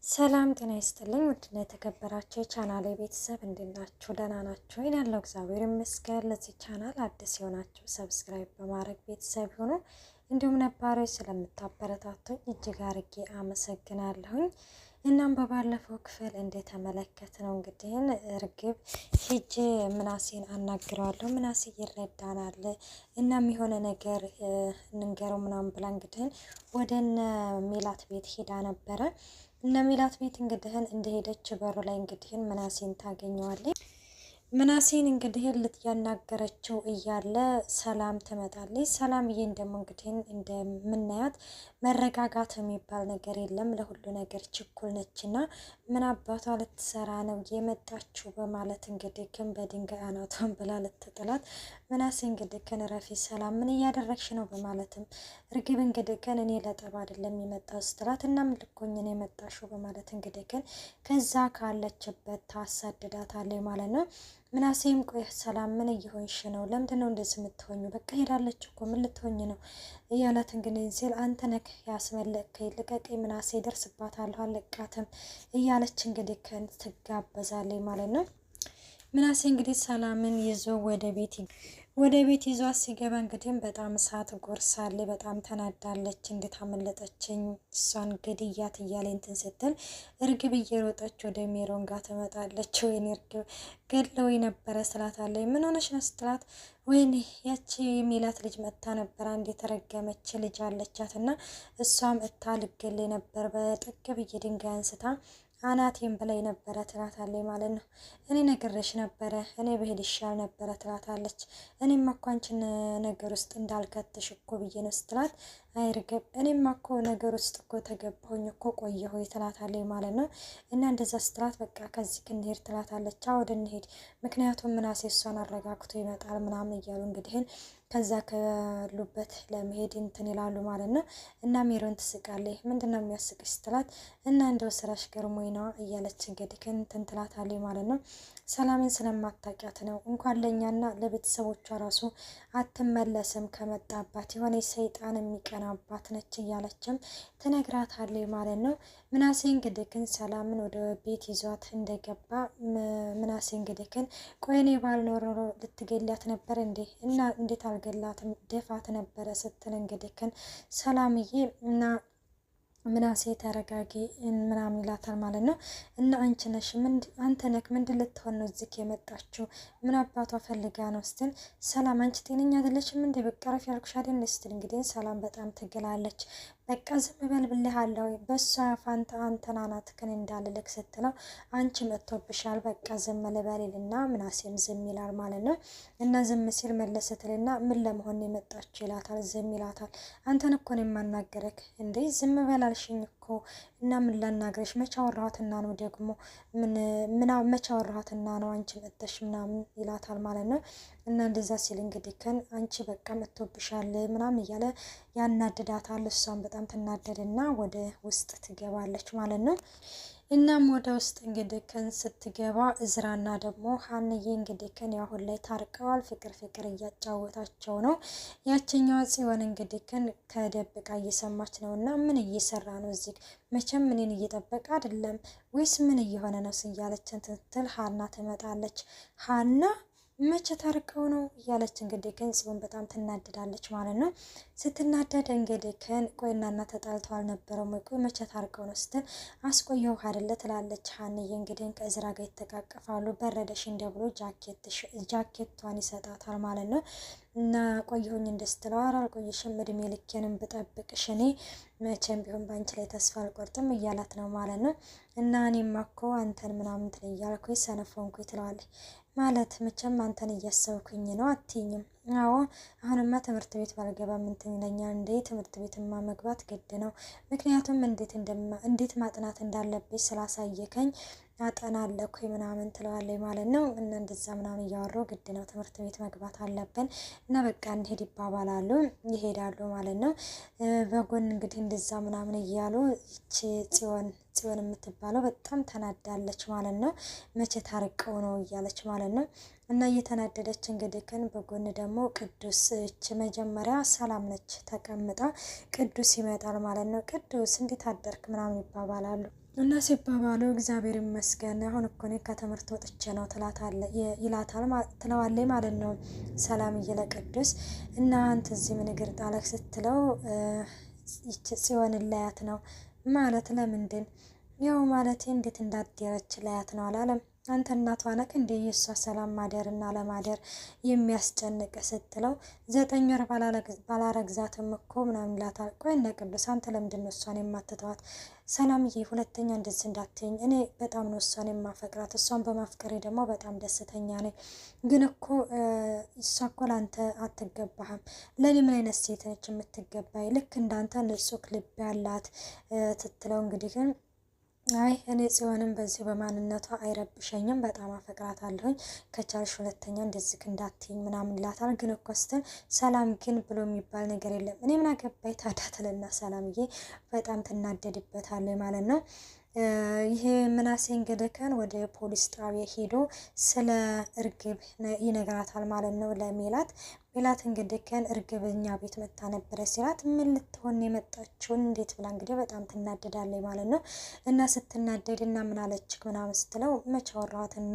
ሰላም ጤና ይስጥልኝ። ውድና የተከበራችሁ የቻናሌ ቤተሰብ እንዴት ናችሁ? ደህና ናችሁ? ያለው እግዚአብሔር ይመስገን። ለዚህ ቻናል አዲስ የሆናችሁ ሰብስክራይብ በማድረግ ቤተሰብ ሆኑ። እንዲሁም ነባሮች ስለምታበረታቱኝ እጅግ አርጌ አመሰግናለሁኝ። እናም በባለፈው ክፍል እንደተመለከት ነው እንግዲህ እርግብ ሂጄ ምናሴን አናግረዋለሁ፣ ምናሴ ይረዳናል፣ እናም የሆነ ነገር እንንገረው ምናምን ብላ እንግዲህ ወደነ ሜላት ቤት ሄዳ ነበረ። እነ ሜላት ቤት እንግዲህ እንደሄደች በሩ ላይ እንግዲህ ምናሴን ታገኘዋለች። ምናሴን እንግዲህ ያናገረችው እያለ ሰላም ትመጣለች። ሰላምዬን ደግሞ እንግዲህ እንደምናያት መረጋጋት የሚባል ነገር የለም፣ ለሁሉ ነገር ችኩል ነችና ምን አባቷ ልትሰራ ነው የመጣችው በማለት እንግዲህ ግን በድንጋይ አናቷን ብላ ልትጥላት፣ ምናሴ እንግዲህ ግን ረፊ ሰላም ምን እያደረግሽ ነው በማለትም እርግብ እንግዲህ ግን እኔ ለጠብ አይደለም የመጣው ስትላት እና ምን ልኮኝ ነው የመጣሽው በማለት እንግዲህ ግን ከዛ ካለችበት ታሳድዳታለች ማለት ነው። ምናሴም ቆይ ሰላም ምን እየሆንሽ ነው? ለምንድን ነው እንደዚህ የምትሆኙ? በቃ ሄዳለች እኮ ምን ልትሆኝ ነው እያላት እንግዲህ ሲል አንተ ነህ ያስመለከኝ፣ ልቀቀኝ ምናሴ ደርስባታለሁ አለቃትም እያለች እንግዲህ ትጋበዛለች ማለት ነው። ምናሴ እንግዲህ ሰላምን ይዞ ወደ ቤት ይዟት ሲገባ እንግዲህ በጣም እሳት ጎርሳለች። በጣም ተናዳለች። እንዴት አመለጠችኝ እሷን ገድያት እያለ እንትን ስትል እርግብ እየሮጠች ወደ ሜሮን ጋር ትመጣለች። ወይኔ እርግብ ገድለው ነበረ ስላታለች። ምን ሆነች ነው ስትላት ወይኔ ያቺ ሜላት ልጅ መታ ነበር፣ አንድ የተረገመች ልጅ አለቻት እና እሷም ልገል ነበር በጥግብ ድንጋይ አንስታ አናቴን ብላይ ነበረ ትላታለች ማለት ነው። እኔ ነግሬሽ ነበረ እኔ ብሄድ ይሻል ነበረ ትላታለች። እኔም እኮ አንቺን ነገር ውስጥ እንዳልከትሽ እኮ ብዬ ነው ስትላት አይርግብ እኔም እኮ ነገር ውስጥ እኮ ተገባሁኝ እኮ ቆየሁ ትላታለች ማለት ነው። እና እንደዛ ስትላት በቃ ከዚህ ክንሄድ ትላታለች። ወደ እንሄድ ምክንያቱም ምናሴ እሷን አረጋግቶ ይመጣል ምናምን እያሉ እንግዲህ ከዛ ከሉበት ለመሄድ እንትን ይላሉ ማለት ነው። እና ሜሮን ትስቃለች። ምንድነው የሚያስቅሽ ስትላት እና እንደው ስራሽ ገርሞኝ ነው እያለች እንግዲህ እንትን ትላታለች ማለት ነው። ሰላምን ስለማታውቂያት ነው እንኳን ለእኛና ለቤተሰቦቿ ራሱ አትመለስም፣ ከመጣባት የሆነ ሰይጣን የሚቀናባት ነች እያለችም ትነግራታለች ማለት ነው። ምናሴ እንግዲህ ሰላምን ወደ ቤት ይዟት እንደገባ ምናሴ እንግዲህ ቆይ እኔ ባልኖር ኖሮ ልትገላት ነበር እንዴ? እና እንዴት አልገላትም ደፋት ነበረ ስትል እንግዲህ ሰላምዬ እና ምናሴ ተረጋጊ ምናምን ይላታል ማለት ነው። እና አንቺ ነሽ አንተ ነህ ምንድን ልትሆን ነው እዚህ የመጣችው? ምን አባቷ ፈልጋ ነው ስትል ሰላም አንቺ ጤነኛ አይደለሽም እንዴ? በቃ ረፊ ያልኩሽ አይደል ስትል እንግዲህ ሰላም በጣም ትግላለች። በቃ ዝም በል ብልሃለሁ በሷ ፋንታ አንተን አናትክን እንዳልልክ ስትለው አንቺ መጥቶብሻል በቃ ዝም ልበልና ምናሴም ዝም ይላል ማለት ነው። እና ዝም ሲል መለስ ስትልና ምን ለመሆን የመጣችው ይላታል። ዝም ይላታል። አንተን እኮ ነው የማናገረክ እንዴ ዝም በላልሽኝ እኮ እና ምን ላናግረሽ መቼ አወራኋትና ነው ደግሞ ምን መቼ አወራኋትና ነው አንቺ መጥተሽ ምናምን ይላታል ማለት ነው። እና እንደዛ ሲል እንግዲህ አንቺ በቃ መጥቶብሻል ምናምን እያለ ያናድዳታል። እሷን በጣም ትናደድና ወደ ውስጥ ትገባለች ማለት ነው። እናም ወደ ውስጥ እንግዲህ ስትገባ እዝራና ደግሞ ሀንዬ እንግዲህ አሁን ላይ ታርቀዋል። ፍቅር እያጫወታቸው ነው። ያችኛዋ ጽዮን እንግዲህ ተደብቃ እየሰማች ነው። እና ምን እየሰራ ነው እዚህ? መቼም እኔን እየጠበቀ አይደለም ወይስ ምን እየሆነ ነው እያለች ትንትል ሀና ትመጣለች። ሀና መቼ ታርቀው ነው እያለች እንግዲህ ጽዮን በጣም ትናደዳለች ማለት ነው። ስትናደድ እንግዲህ ቆይና እና ተጣልተው አልነበረም ወይ? ቆይ መቼ ታርቀው ነው ስትል አስቆየው አይደለ ትላለች ሀንዬ። እንግዲህ ከእዝራ ጋር ይተቃቀፋሉ። በረደሽ እንደብሎ ጃኬቷን ይሰጣታል ማለት ነው። እና ቆየሁኝ እንደስትለው ኧረ አልቆየሽም እድሜ ልኬንም ብጠብቅሽ እኔ መቼም ቢሆን በአንቺ ላይ ተስፋ አልቆርጥም እያላት ነው ማለት ነው። እና እኔማ እኮ አንተን ምናምን እንትን እያልኩኝ ሰነፎንኩኝ ትለዋለች ማለት መቼም አንተን እያሰብኩኝ ነው አትይኝም? አዎ አሁንማ ትምህርት ቤት ባልገባ እንትን ይለኛል እንዴ? ትምህርት ቤትማ መግባት ግድ ነው። ምክንያቱም እንዴት ማጥናት እንዳለብኝ ስላሳየከኝ አጠናለሁ ምናምን ትለዋለች ማለት ነው። እና እንደዛ ምናምን እያወራው ግድ ነው ትምህርት ቤት መግባት አለብን እና በቃ እንሄድ ይባባላሉ። ይሄዳሉ ማለት ነው። በጎን እንግዲህ እንደዛ ምናምን እያሉ ይቺ ጽዮን የምትባለው በጣም ተናዳለች ማለት ነው። መቼ ታርቀው ነው እያለች ማለት ነው። እና እየተናደደች እንግዲህ በጎን ደግሞ ቅዱስ መጀመሪያ ሰላም ነች ተቀምጣ፣ ቅዱስ ይመጣል ማለት ነው። ቅዱስ እንዴት አደርክ ምናምን ይባባላሉ። እና ሲባባሉ እግዚአብሔር ይመስገን አሁን እኮ እኔ ከትምህርት ወጥቼ ነው ትለዋለች ማለት ነው ሰላምዬ ለቅዱስ። እና አንተ እዚህ ምን እግር ጣለህ ስትለው ይች ጽዮንን ላያት ነው ማለት ለምንድን ያው ማለት እንዴት እንዳደረች ላያት ነው አላለም። አንተ እናቷ ነህ እንዴ የእሷ ሰላም ማደርና ለማደር የሚያስጨንቅ ስትለው 9 ወር ባላረግዛትም እኮ ምናምን ላታል። ቆይ እነ ቅዱስ አንተ ለምንድን ነው እሷን የማትተዋት? ሰላምዬ ሁለተኛ እንደዚህ እንዳትኝ፣ እኔ በጣም ነው እሷን የማፈቅራት፣ እሷን በማፍቀሬ ደግሞ በጣም ደስተኛ ነኝ። ግን እኮ እሷ እኮ ለአንተ አትገባህም። ለእኔ ምን አይነት ሴት ነች የምትገባኝ? ልክ እንዳንተ ንጹህ ልብ ያላት ስትለው እንግዲህ ግን አይ እኔ ጽዮንም በዚህ በማንነቷ አይረብሸኝም፣ በጣም አፈቅራታለሁኝ። ከቻልሽ ሁለተኛ እንደዚህ እንዳትይኝ ምናምን ላታል። ግን እኮ ስትል ሰላም ግን ብሎ የሚባል ነገር የለም። እኔ ምን አገባኝ ታዲያ ትልና ሰላምዬ በጣም ትናደድበታለች ማለት ነው። ይሄ ምናሴ እንግዲህ ከን ወደ ፖሊስ ጣቢያ ሄዶ ስለ እርግብ ይነግራታል ማለት ነው ለሜላት። ሜላት እንግዲህ ከን እርግብኛ ቤት መጣ ነበረ ሲላት ምን ልትሆን የመጣችውን እንዴት ብላ እንግዲህ በጣም ትናደዳለች ማለት ነው። እና ስትናደድና ምን አለችክ ምናምን ስትለው መቼ አወራኋትና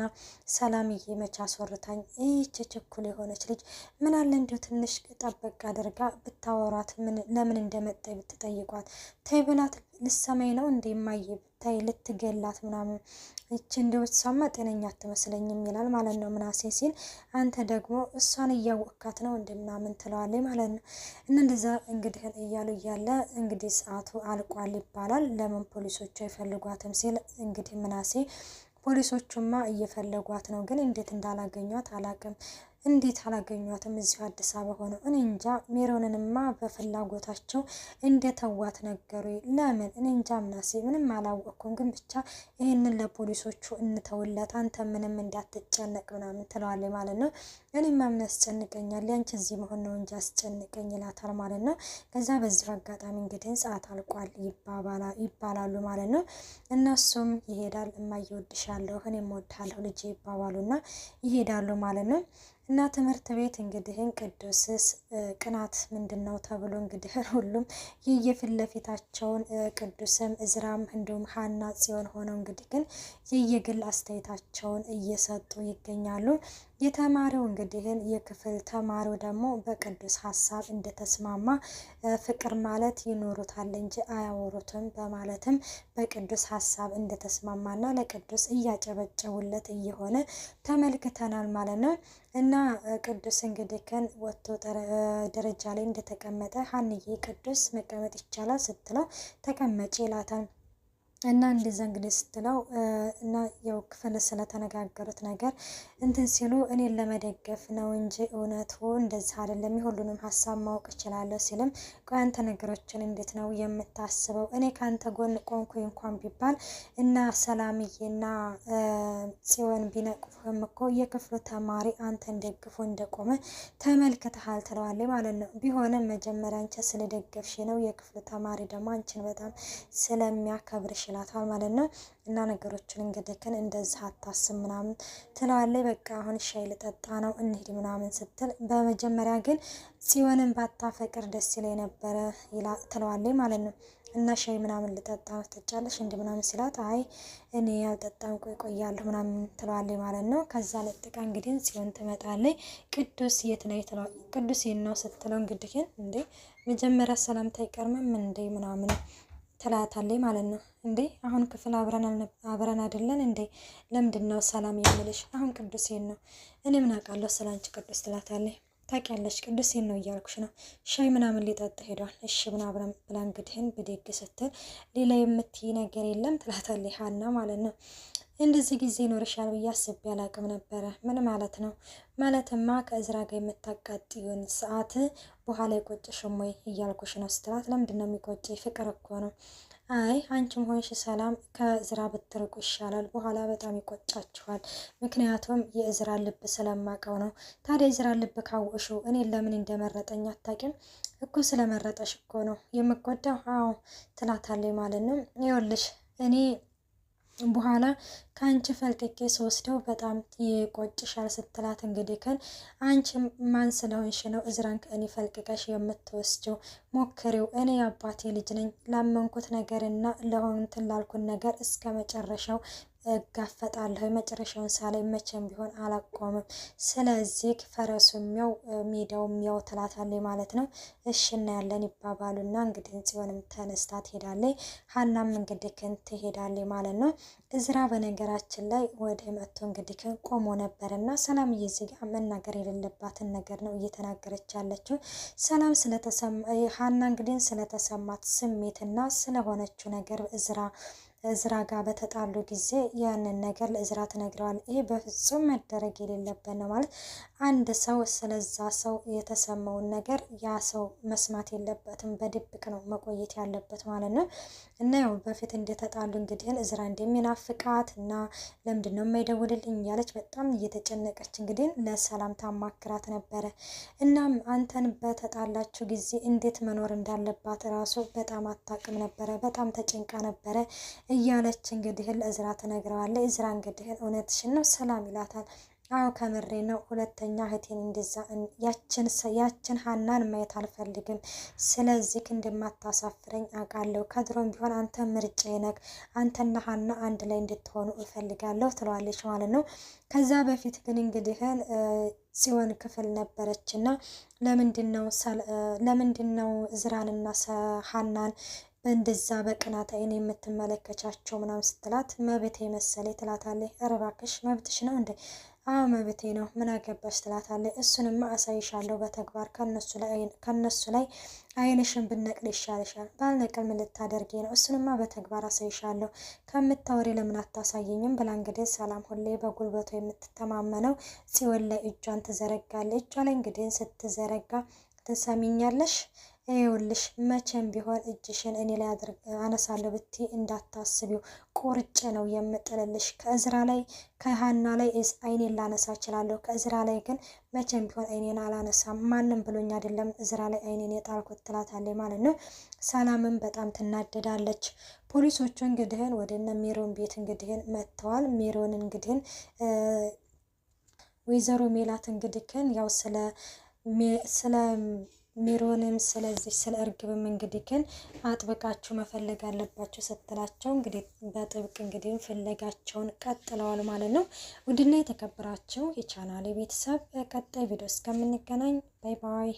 ሰላምዬ መቼ አስወርታኝ ይህች ችኩል የሆነች ልጅ ምን አለ እንዲሁ ትንሽ ጠበቅ አድርጋ ብታወራት ለምን እንደመጣ ብትጠይቋት ተይ ብላት ልሰማኝ ነው እንደማየ ብታይ ልትገላት ምናምን እቺ እንደው ሰማ ጤነኛ አትመስለኝም ይላል ማለት ነው ምናሴ ሲል አንተ ደግሞ እሷን እያወቅካት ነው እንደምናምን ትለዋለች ማለት ነው። እና እንደዛ እንግዲህ እያሉ እያለ እንግዲህ ሰዓቱ አልቋል ይባላል። ለምን ፖሊሶቹ አይፈልጓትም ሲል እንግዲህ ምናሴ ፖሊሶቹማ እየፈለጓት ነው፣ ግን እንዴት እንዳላገኟት አላቅም። እንዴት አላገኟትም እዚሁ አዲስ አበባ ሆነው? እኔ እንጃ። ሜሮንንማ በፍላጎታቸው እንደተዋት ነገሩ። ለምን እኔ እንጃ ምናሴ፣ ምንም አላወቅኩም። ግን ብቻ ይህንን ለፖሊሶቹ እንተውለት፣ አንተ ምንም እንዳትጨነቅ ምናምን ትለዋለች ማለት ነው። እኔማ ምን ያስጨንቀኛል? ያንቺ እዚህ መሆን ነው እንጂ አስጨንቀኝ ይላታል ማለት ነው። ከዛ በዚሁ አጋጣሚ እንግዲህ ሰዓት አልቋል ይባላሉ ማለት ነው። እነሱም ይሄዳል። እማዬ እወድሻለሁ፣ እኔም እወድሃለሁ ልጄ ይባባሉና ይሄዳሉ ማለት ነው። እና ትምህርት ቤት እንግዲህ ቅዱስስ ቅናት ምንድን ነው ተብሎ እንግዲህ ሁሉም የየፊት ለፊታቸውን ቅዱስም እዝራም እንዲሁም ሀና ጽዮን ሆነው እንግዲህ ግን የየግል አስተያየታቸውን እየሰጡ ይገኛሉ። የተማሪው እንግዲህ የክፍል ተማሪው ደግሞ በቅዱስ ሀሳብ እንደተስማማ ፍቅር ማለት ይኖሩታል እንጂ አያወሩትም በማለትም በቅዱስ ሀሳብ እንደተስማማና ለቅዱስ እያጨበጨቡለት እየሆነ ተመልክተናል ማለት ነው። እና ቅዱስ እንግዲህ ከን ወጥቶ ደረጃ ላይ እንደተቀመጠ ሀንዬ ቅዱስ መቀመጥ ይቻላል ስትለው ተቀመጭ ይላታል። እና እንደዛ እንግዲህ ስትለው እና ያው ክፍል ስለተነጋገሩት ነገር እንትን ሲሉ እኔን ለመደገፍ ነው እንጂ እውነቱ እንደዚህ አይደለም፣ የሁሉንም ሀሳብ ማወቅ እችላለሁ ሲልም ቆይ አንተ ነገሮችን እንዴት ነው የምታስበው? እኔ ከአንተ ጎን ቆንኩኝ እንኳን ቢባል እና ሰላምዬና ጽዮን ቢነቅፉህም እኮ የክፍሉ ተማሪ አንተን ደግፎ እንደቆመ ተመልክተሃል ትለዋለች ማለት ነው። ቢሆንም መጀመሪያ አንቺ ስለደገፍሽ ነው፣ የክፍሉ ተማሪ ደግሞ አንቺን በጣም ስለሚያከብርሽ ይላታል ማለት ነው። እና ነገሮችን እንግዲህ ግን እንደዛ አታስብ ምናምን ትለዋለች። በቃ አሁን ሻይ ልጠጣ ነው እንሂድ ምናምን ስትል በመጀመሪያ ግን ጽዮንን ባታፈቅር ደስ ይለኝ ነበረ ትለዋለች ማለት ነው። እና ሻይ ምናምን ልጠጣ ነው ትጠጫለሽ እንዲ ምናምን ሲላት አይ እኔ ያልጠጣም ቆያለሁ ምናምን ትለዋለች ማለት ነው። ከዛ ለጥቃ እንግዲህ ጽዮን ትመጣለች። ቅዱስ የት ነው ትለዋለች። ቅዱስ የት ነው ስትለው እንግዲህ እንዴ መጀመሪያ ሰላምታ አይቀርምም እንዴ ምናምን ትላታለች ማለት ነው። እንዴ አሁን ክፍል አብረን አይደለን እንዴ? ለምንድን ነው ሰላም የምልሽ? አሁን ቅዱሴን ነው እኔ ምን አውቃለሁ ስላንቺ ቅዱስ ትላታለች። ታውቂያለሽ ቅዱሴን ነው እያልኩሽ ነው። ሻይ ምናምን ሊጠጣ ሄዷል። እሺ ምን አብረን ብላ እንግዲህን ብድግ ስትል ሌላ የምትይ ነገር የለም ትላታለች ሀና ማለት ነው። እንደዚህ ጊዜ ይኖርሻል ብዬ አስቤ አላቅም ነበረ። ምን ማለት ነው? ማለትማ ከእዝራ ጋር የምታቃጥዩን ሰዓት በኋላ ይቆጭሽም ወይ እያልኩሽ ነው ስትላት፣ ለምንድን ነው የሚቆጭ? ፍቅር እኮ ነው። አይ አንቺም ሆንሽ ሰላም ከእዝራ ብትርቁ ይሻላል፣ በኋላ በጣም ይቆጫችኋል። ምክንያቱም የእዝራ ልብ ስለማቀው ነው። ታዲያ የእዝራ ልብ ካወቅሽው እኔን ለምን እንደመረጠኝ አታውቂም እኮ። ስለመረጠሽ እኮ ነው የምጎዳው። አዎ ትላታለች ማለት ነው። ይኸውልሽ እኔ በኋላ ከአንቺ ፈልቅቄ ስወስደው በጣም ይቆጭሻል ስትላት እንግዲህ ግን አንቺ ማን ስለሆንሽ ነው እዝራን ከእኔ ፈልቅቀሽ የምትወስጀው? ሞክሪው። እኔ የአባቴ ልጅ ነኝ። ላመንኩት ነገርና ለሆንትን ላልኩን ነገር እስከ መጨረሻው እጋፈጣለሁ። መጨረሻውን ሳላይ መቼም ቢሆን አላቆምም። ስለዚህ ፈረሱ የሚያው ሜዳው የሚያው ትላታለች ማለት ነው። እሺ እናያለን ይባባሉና እንግዲህ ጽዮንም ተነስታ ትሄዳለች። ሀናም እንግዲህ ትሄዳለች ማለት ነው። እዝራ በነገራችን ላይ ወደ መጥቶ እንግዲህ ቆሞ ነበርና ሰላም እዚህ ጋር መናገር የሌለባትን ነገር ነው እየተናገረች ያለችው። ሰላም ስለተሰማ ሀና እንግዲህ ስለተሰማት ስሜትና ስለሆነችው ነገር እዝራ ጋር በተጣሉ ጊዜ ያንን ነገር ለእዝራ ትነግረዋል። ይሄ በፍጹም መደረግ የሌለበት ነው ማለት አንድ ሰው ስለዛ ሰው የተሰማውን ነገር ያ ሰው መስማት የለበትም፣ በድብቅ ነው መቆየት ያለበት ማለት ነው። እና ያው በፊት እንደተጣሉ እንግዲህ እዝራ እንደሚናፍቃት እና ለምንድን ነው የማይደውልልኝ እያለች በጣም እየተጨነቀች እንግዲህ ለሰላም ታማክራት ነበረ። እናም አንተን በተጣላችሁ ጊዜ እንዴት መኖር እንዳለባት ራሱ በጣም አታውቅም ነበረ፣ በጣም ተጨንቃ ነበረ እያለች እንግዲህ ለእዝራ ትነግረዋለች። እዝራ እንግዲህ እውነትሽን ነው ሰላም ይላታል። አዎ ከምሬ ነው። ሁለተኛ እህቴን እንደዛ ያችን ሀናን ማየት አልፈልግም። ስለዚህ እንደማታሳፍረኝ አውቃለሁ። ከድሮም ቢሆን አንተ ምርጫዬ ነህ። አንተና ሀና አንድ ላይ እንድትሆኑ እፈልጋለሁ ትለዋለች ማለት ነው። ከዛ በፊት ግን እንግዲህ ጽዮን ክፍል ነበረችና ለምንድን ነው እዝራንና ሀናን እንደዛ በቅናት አይን የምትመለከቻቸው ምናምን ስትላት መብቴ መሰለኝ ትላታለች። ኧረ እባክሽ መብትሽ ነው እንዴ? አዎ መብቴ ነው፣ ምን አገባሽ ትላታለች። እሱንማ አሳይሻለሁ በተግባር ከነሱ ላይ አይንሽን ብነቅል ይሻልሻል። ባልነቅል ምን ልታደርጊ ነው? እሱንማ በተግባር አሳይሻለሁ፣ ከምታወሪ ለምን አታሳየኝም? ብላ እንግዲህ ሰላም ሁሌ በጉልበቱ የምትተማመነው ጽዮን ላይ እጇን ትዘረጋለች። እጇ ላይ እንግዲህ ስትዘረጋ ትሰሚኛለሽ ይኸውልሽ መቼም ቢሆን እጅሽን እኔ ላይ አነሳለሁ ብቲ እንዳታስቢው፣ ቁርጭ ነው የምጥልልሽ። ከእዝራ ላይ ከሀና ላይ አይኔን ላነሳ እችላለሁ፣ ከእዝራ ላይ ግን መቼም ቢሆን አይኔን አላነሳም። ማንም ብሎኝ አይደለም እዝራ ላይ አይኔን የጣልኩት ትላታለች ማለት ነው። ሰላምን በጣም ትናደዳለች። ፖሊሶቹ እንግዲህን ወደ እነ ሜሮን ቤት እንግዲህን መጥተዋል። ሜሮን እንግዲህን ወይዘሮ ሜላት እንግዲህን ያው ስለ ሜሮንም ስለዚህ ስለ እርግብም እንግዲህ ግን አጥብቃችሁ መፈለግ አለባችሁ ስትላቸው እንግዲህ በጥብቅ እንግዲህ ፍለጋቸውን ቀጥለዋል ማለት ነው። ውድና የተከበራችሁ የቻናሌ ቤተሰብ ቀጣይ ቪዲዮ እስከምንገናኝ ባይ ባይ።